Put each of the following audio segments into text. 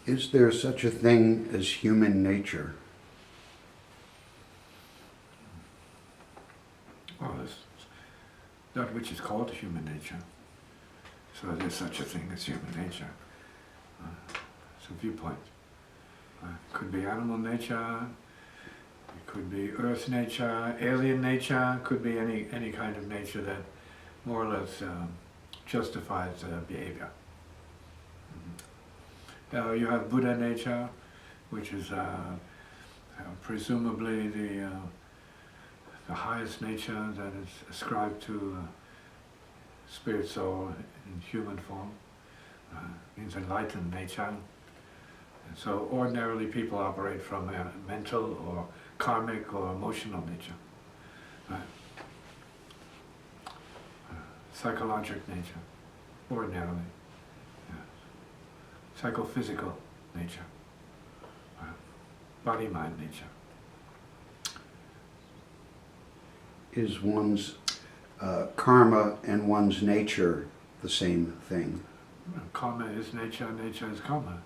Is there such a thing as human nature? Well, there's that which is called human nature. So there's such a thing as human nature. It's a viewpoint. Could be animal nature, it could be earth nature, alien nature, could be any kind of nature that more or less justifies behavior. You have Buddha nature, which is presumably the highest nature that is ascribed to spirit soul in human form. Means enlightened nature. And so ordinarily people operate from a mental or karmic or emotional nature. Psychologic nature, ordinarily. Psychophysical nature. Body-mind nature. Is one's karma and one's nature the same thing? Karma is nature, nature is karma.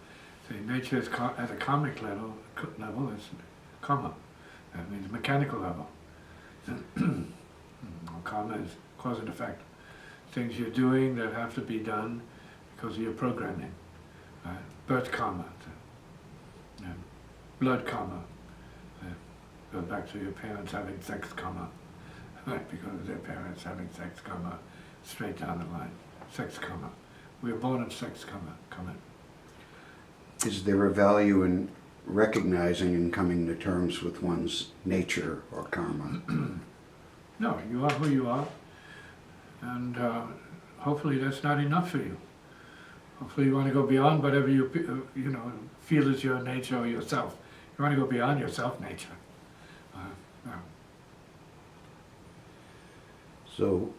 See, nature is at a karmic level is karma. That means mechanical level. Karma is cause and effect. Things you're doing that have to be done because of your programming. Birth karma, blood karma. Go back to your parents having sex karma. Because of their parents having sex karma, straight down the line. Sex karma. We are born of sex karma. Is there a value in recognizing and coming to terms with one's nature or karma? No, you are who you are, and hopefully that's not enough for you. Hopefully you want to go beyond whatever you feel is your nature or yourself. You want to go beyond your self-nature. No. So,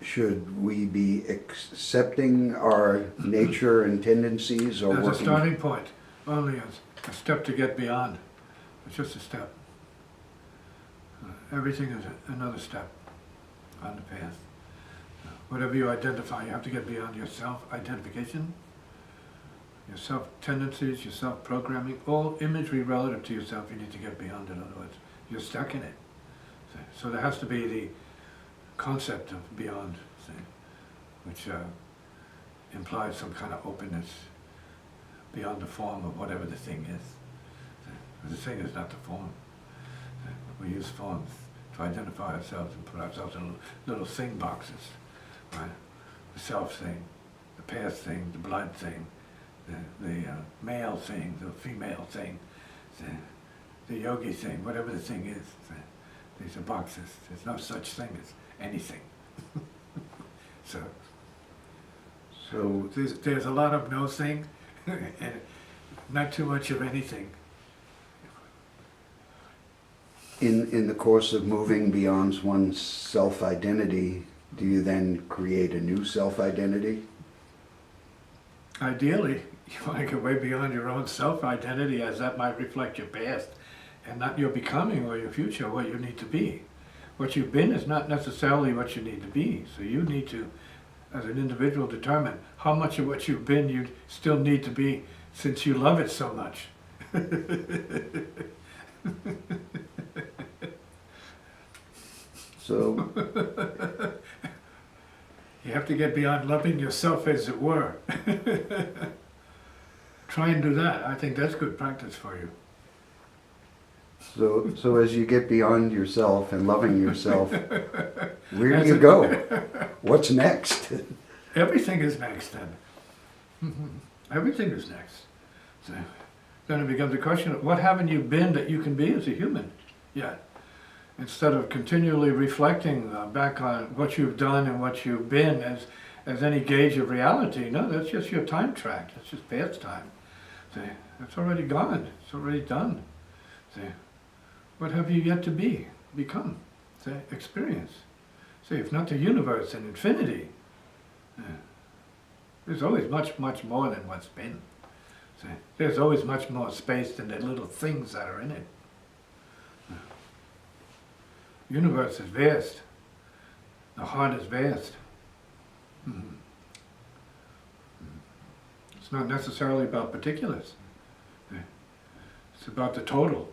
should we be accepting our nature and tendencies, or As a working? starting point, only as a step to get beyond. It's just a step. Everything is another step on the path. Whatever you identify, you have to get beyond your self-identification, your self-tendencies, your self-programming, all imagery relative to yourself, you need to get beyond it, otherwise you're stuck in it. So there has to be the concept of beyond, which implies some kind of openness beyond the form of whatever the thing is. The thing is not the form. We use forms to identify ourselves and put ourselves in little thing boxes. Right? The self thing, the past thing, the blood thing, the male thing, the female thing, the yogi thing, whatever the thing is. These are boxes. There's no such thing as anything. So there's a lot of no thing and not too much of anything. In the course of moving beyond one's self-identity, do you then create a new self-identity? Ideally, you want to get way beyond your own self-identity, as that might reflect your past and not your becoming or your future, what you need to be. What you've been is not necessarily what you need to be. So you need to, as an individual, determine how much of what you've been you still need to be, since you love it so much. So, You have to get beyond loving yourself, as it were. Try and do that. I think that's good practice for you. so as you get beyond yourself and loving yourself, where do you go? What's next? Everything is next then. Everything is next. So then it becomes a question of what haven't you been that you can be as a human yet? Instead of continually reflecting back on what you've done and what you've been as any gauge of reality. No, that's just your time track. That's just past time. See, that's already gone. It's already done. See, what have you yet to become? See, experience. See, if not the universe and infinity, there's always much, much more than what's been. See, there's always much more space than the little things that are in it. The universe is vast. The heart is vast. It's not necessarily about particulars. It's about the total.